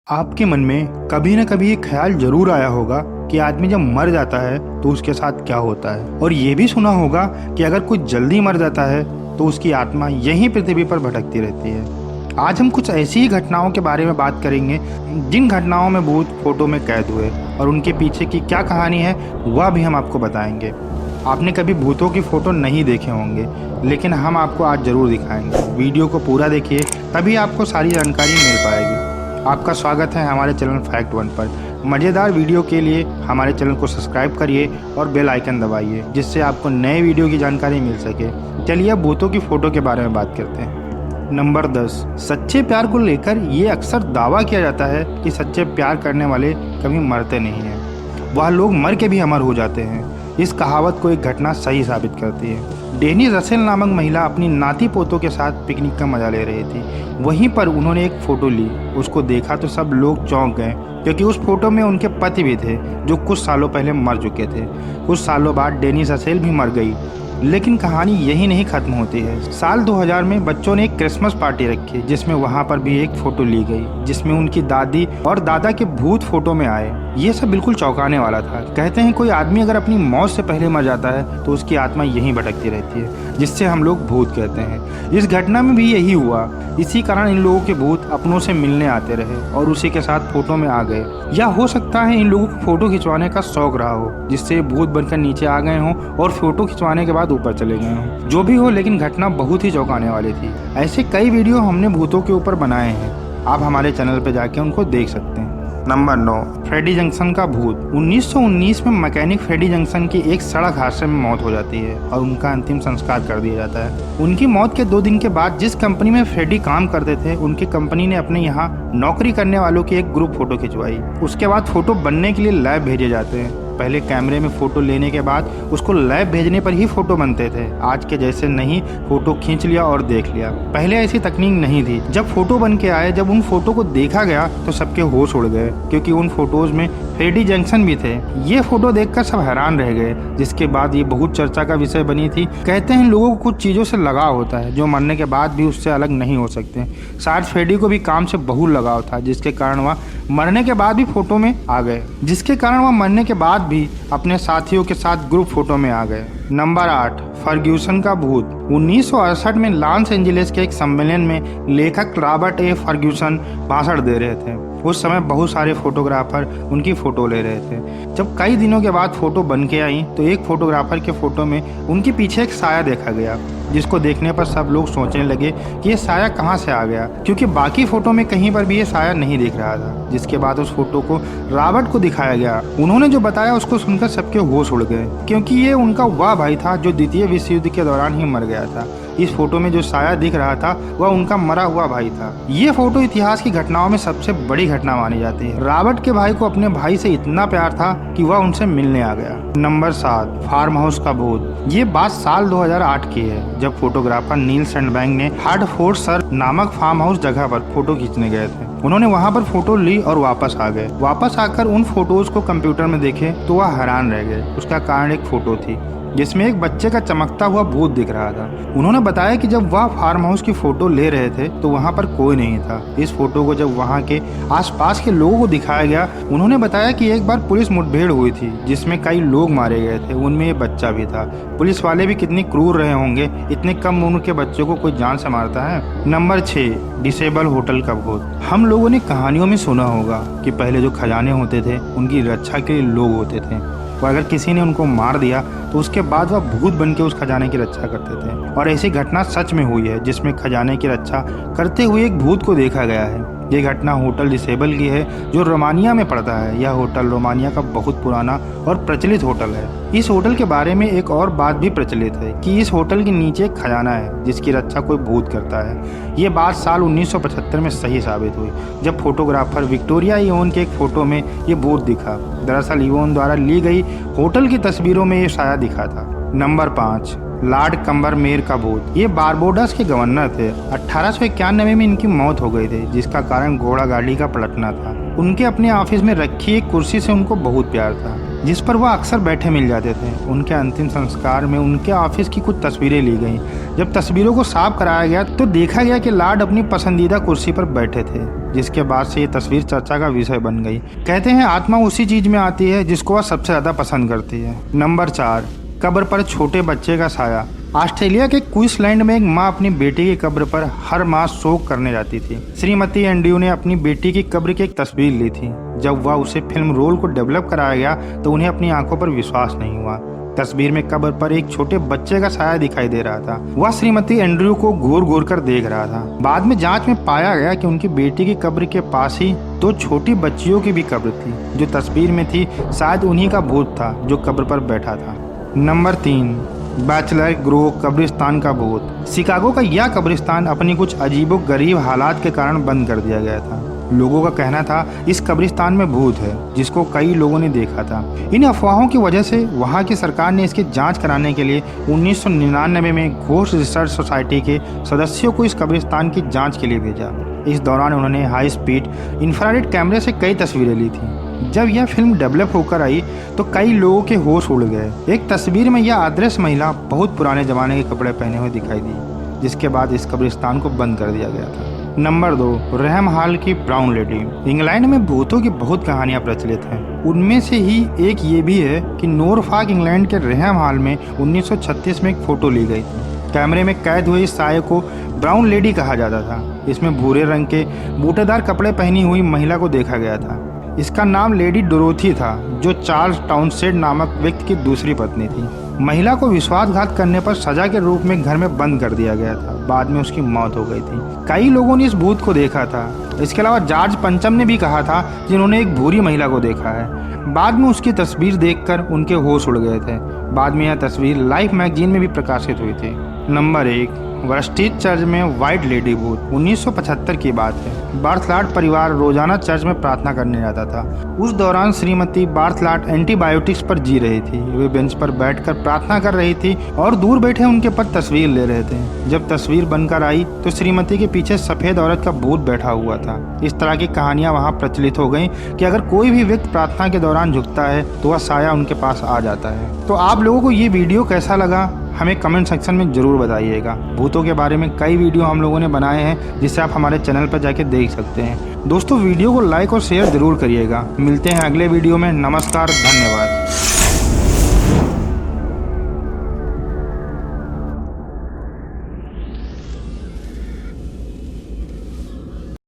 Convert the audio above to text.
आपके मन में कभी न कभी ये ख्याल जरूर आया होगा कि आदमी जब मर जाता है तो उसके साथ क्या होता है, और ये भी सुना होगा कि अगर कोई जल्दी मर जाता है तो उसकी आत्मा यहीं पृथ्वी पर भटकती रहती है। आज हम कुछ ऐसी ही घटनाओं के बारे में बात करेंगे जिन घटनाओं में भूत फोटो में कैद हुए, और उनके पीछे की क्या कहानी है वह भी हम आपको बताएंगे। आपने कभी भूतों की फोटो नहीं देखे होंगे, लेकिन हम आपको आज जरूर दिखाएंगे। वीडियो को पूरा देखिए, तभी आपको सारी जानकारी मिल पाएगी। आपका स्वागत है हमारे चैनल फैक्ट वन पर। मज़ेदार वीडियो के लिए हमारे चैनल को सब्सक्राइब करिए और बेल आइकन दबाइए, जिससे आपको नए वीडियो की जानकारी मिल सके। चलिए अब भूतों की फ़ोटो के बारे में बात करते हैं। नंबर 10। सच्चे प्यार को लेकर ये अक्सर दावा किया जाता है कि सच्चे प्यार करने वाले कभी मरते नहीं हैं, वह लोग मर के भी अमर हो जाते हैं। इस कहावत को एक घटना सही साबित करती है। डेनी रसेल नामक महिला अपनी नाती पोतों के साथ पिकनिक का मजा ले रही थी। वहीं पर उन्होंने एक फ़ोटो ली। उसको देखा तो सब लोग चौंक गए, क्योंकि उस फोटो में उनके पति भी थे जो कुछ सालों पहले मर चुके थे। कुछ सालों बाद डेनी रसेल भी मर गई, लेकिन कहानी यही नहीं खत्म होती है। साल 2000 में बच्चों ने एक क्रिसमस पार्टी रखी, जिसमें वहां पर भी एक फोटो ली गई, जिसमें उनकी दादी और दादा के भूत फोटो में आए। ये सब बिल्कुल चौंकाने वाला था। कहते हैं कोई आदमी अगर अपनी मौत से पहले मर जाता है तो उसकी आत्मा यहीं भटकती रहती है, जिससे हम लोग भूत कहते हैं। इस घटना में भी यही हुआ। इसी कारण इन लोगों के भूत अपनों से मिलने आते रहे और उसी के साथ फोटो में आ गए। या हो सकता है इन लोगों को फोटो खिंचवाने का शौक रहा हो, जिससे भूत बनकर नीचे आ गए हों और फोटो खिंचवाने के बाद ऊपर चले गए हों। जो भी हो, लेकिन घटना बहुत ही चौंकाने वाली थी। ऐसे कई वीडियो हमने भूतों के ऊपर बनाए हैं, आप हमारे चैनल पर जाके उनको देख सकते हैं। नंबर 9। फ्रेडी जंक्शन का भूत। 1919 में मैकेनिक फ्रेडी जंक्शन की एक सड़क हादसे में मौत हो जाती है और उनका अंतिम संस्कार कर दिया जाता है। उनकी मौत के 2 दिन के बाद जिस कंपनी में फ्रेडी काम करते थे, उनकी कंपनी ने अपने यहाँ नौकरी करने वालों की एक ग्रुप फोटो खिंचवाई। उसके बाद फोटो बनने के लिए लैब भेजे जाते हैं। पहले कैमरे में फोटो लेने के बाद उसको लैब भेजने पर ही फोटो बनते थे। आज के जैसे नहीं, फोटो खींच लिया और देख लिया। पहले ऐसी तकनीक नहीं थी। जब फोटो बन के आए, जब उन फोटो को देखा गया तो सबके होश उड़ गए, क्योंकि उन फोटोज में फ्रेडी जंक्शन भी थे। ये फोटो देखकर सब हैरान रह गए, जिसके बाद ये बहुत चर्चा का विषय बनी थी। कहते हैं लोगों को कुछ चीजों से लगाव होता है जो मरने के बाद भी उससे अलग नहीं हो सकते। शायद फ्रेडी को भी काम से बहुत लगाव था, जिसके कारण वह मरने के बाद भी फोटो में आ गए, भी अपने साथियों के साथ ग्रुप फोटो में आ गए। नंबर 8। फर्ग्यूसन का भूत। 1968 में लॉस एंजलिस के एक सम्मेलन में लेखक रॉबर्ट ए फर्ग्यूसन भाषण दे रहे थे। उस समय बहुत सारे फोटोग्राफर उनकी फ़ोटो ले रहे थे। जब कई दिनों के बाद फ़ोटो बन के आई तो एक फोटोग्राफर के फ़ोटो में उनके पीछे एक साया देखा गया, जिसको देखने पर सब लोग सोचने लगे कि ये साया कहाँ से आ गया, क्योंकि बाकी फ़ोटो में कहीं पर भी ये साया नहीं दिख रहा था। जिसके बाद उस फोटो को रॉबर्ट को दिखाया गया। उन्होंने जो बताया उसको सुनकर सबके होश उड़ गए, क्योंकि ये उनका वह भाई था जो द्वितीय विश्व युद्ध के दौरान ही मर गया था। इस फोटो में जो साया दिख रहा था वह उनका मरा हुआ भाई था। ये फोटो इतिहास की घटनाओं में सबसे बड़ी घटना मानी जाती है। रॉबर्ट के भाई को अपने भाई से इतना प्यार था कि वह उनसे मिलने आ गया। नंबर 7। फार्म हाउस का भूत। ये बात साल 2008 की है, जब फोटोग्राफर नील सैंडबैग ने हार्टफोर्ड नामक फार्म हाउस जगह पर फोटो खींचने गए थे। उन्होंने वहां पर फोटो ली और वापस आ गए। वापस आकर उन फोटोज को कंप्यूटर में देखे तो वह हैरान रह गए। उसका कारण एक फोटो थी जिसमें एक बच्चे का चमकता हुआ भूत दिख रहा था। उन्होंने बताया कि जब वह फार्म हाउस की फोटो ले रहे थे तो वहां पर कोई नहीं था। इस फोटो को जब वहां के आसपास के लोगों को दिखाया गया, उन्होंने बताया कि एक बार पुलिस मुठभेड़ हुई थी जिसमें कई लोग मारे गए थे, उनमें ये बच्चा भी था। पुलिस वाले भी कितने क्रूर रहे होंगे, इतने कम उम्र के बच्चों को कोई जान से मारता है। नंबर 6। डिसेबल होटल का भूत। हम लोगों ने कहानियों में सुना होगा कि पहले जो खजाने होते थे उनकी रक्षा के लिए लोग होते थे, और अगर किसी ने उनको मार दिया तो उसके बाद वह भूत बन के उस खजाने की रक्षा करते थे। और ऐसी घटना सच में हुई है, जिसमें खजाने की रक्षा करते हुए एक भूत को देखा गया है। ये घटना होटल डिसेबल की है, जो रोमानिया में पड़ता है। यह होटल रोमानिया का बहुत पुराना और प्रचलित होटल है। इस होटल के बारे में एक और बात भी प्रचलित है कि इस होटल के नीचे एक खजाना है जिसकी रक्षा कोई भूत करता है। ये बात साल 1975 में सही साबित हुई, जब फोटोग्राफर विक्टोरिया इवोन के एक फोटो में ये भूत दिखा। दरअसल इवोन द्वारा ली गई होटल की तस्वीरों में ये साया दिखा था। नंबर 5। लॉर्ड कंबरमेयर का भूत। ये बारबोडस के गवर्नर थे। 1891 में इनकी मौत हो गई थी, जिसका कारण घोड़ा गाड़ी का पलटना था। उनके अपने ऑफिस में रखी एक कुर्सी से उनको बहुत प्यार था। जिस पर वह अक्सर बैठे मिल जाते थे। उनके अंतिम संस्कार में उनके ऑफिस की कुछ तस्वीरें ली गईं। जब तस्वीरों को साफ कराया गया तो देखा गया कि लॉर्ड अपनी पसंदीदा कुर्सी पर बैठे थे, जिसके बाद से ये तस्वीर चर्चा का विषय बन गई। कहते हैं आत्मा उसी चीज में आती है जिसको वह सबसे ज्यादा पसंद करती है। नंबर 4, कब्र पर छोटे बच्चे का साया। ऑस्ट्रेलिया के क्वींसलैंड में एक मां अपनी बेटी की कब्र पर हर माह शोक करने जाती थी। श्रीमती एंड्रयू ने अपनी बेटी की कब्र की एक तस्वीर ली थी। जब वह उसे फिल्म रोल को डेवलप कराया गया तो उन्हें अपनी आंखों पर विश्वास नहीं हुआ। तस्वीर में कब्र पर एक छोटे बच्चे का साया दिखाई दे रहा था। वह श्रीमती एंड्रयू को घूर घूर कर देख रहा था। बाद में जांच में पाया गया कि उनकी बेटी की कब्र के पास ही 2 छोटी बच्चियों की भी कब्र थी। जो तस्वीर में थी शायद उन्हीं का भूत था जो कब्र पर बैठा था। नंबर 3, बैचलर ग्रोव कब्रिस्तान का भूत। शिकागो का यह कब्रिस्तान अपनी कुछ अजीबो गरीब हालात के कारण बंद कर दिया गया था। लोगों का कहना था इस कब्रिस्तान में भूत है, जिसको कई लोगों ने देखा था। इन अफवाहों की वजह से वहां की सरकार ने इसकी जांच कराने के लिए 1999 में घोस्ट रिसर्च सोसाइटी के सदस्यों को इस कब्रिस्तान की जांच के लिए भेजा। इस दौरान उन्होंने हाई स्पीड इंफ्रारेड कैमरे से कई तस्वीरें ली थी। जब यह फिल्म डेवलप होकर आई तो कई लोगों के होश उड़ गए। एक तस्वीर में यह अदृश्य महिला बहुत पुराने जमाने के कपड़े पहने हुए दिखाई दी, जिसके बाद इस कब्रिस्तान को बंद कर दिया गया था। नंबर 2, रहम हॉल की ब्राउन लेडी। इंग्लैंड में भूतों की बहुत कहानियां प्रचलित हैं। उनमें से ही एक ये भी है कि नॉरफॉक इंग्लैंड के रहम हॉल में 1936 में एक फोटो ली गई थी। कैमरे में कैद हुए इस साये को ब्राउन लेडी कहा जाता था। इसमें भूरे रंग के बूटेदार कपड़े पहनी हुई महिला को देखा गया था। इसका नाम लेडी डोरोथी था, जो चार्ल्स टाउनशेंड नामक व्यक्ति की दूसरी पत्नी थी। महिला को विश्वासघात करने पर सजा के रूप में घर में बंद कर दिया गया था। बाद में उसकी मौत हो गई थी। कई लोगों ने इस भूत को देखा था। इसके अलावा जॉर्ज पंचम ने भी कहा था जिन्होंने एक भूरी महिला को देखा है। बाद में उसकी तस्वीर देखकर उनके होश उड़ गए थे। बाद में यह तस्वीर लाइफ मैगजीन में भी प्रकाशित हुई थी। नंबर 1, वर्स्टिज चर्च में व्हाइट लेडी भूत। 1975 की बात है। बार्थलाट परिवार रोजाना चर्च में प्रार्थना करने जाता था। उस दौरान श्रीमती बार्थलाट एंटीबायोटिक्स पर जी रही थी। वे बेंच पर बैठकर प्रार्थना कर रही थी और दूर बैठे उनके पति तस्वीर ले रहे थे। जब तस्वीर बनकर आई तो श्रीमती के पीछे सफेद औरत का भूत बैठा हुआ था। इस तरह की कहानियां वहां प्रचलित हो गई कि अगर कोई भी व्यक्ति प्रार्थना के दौरान झुकता है तो वह साया उनके पास आ जाता है। तो आप लोगों को ये वीडियो कैसा लगा हमें कमेंट सेक्शन में ज़रूर बताइएगा। भूतों के बारे में कई वीडियो हम लोगों ने बनाए हैं, जिसे आप हमारे चैनल पर जाके देख सकते हैं। दोस्तों वीडियो को लाइक और शेयर ज़रूर करिएगा। मिलते हैं अगले वीडियो में। नमस्कार, धन्यवाद।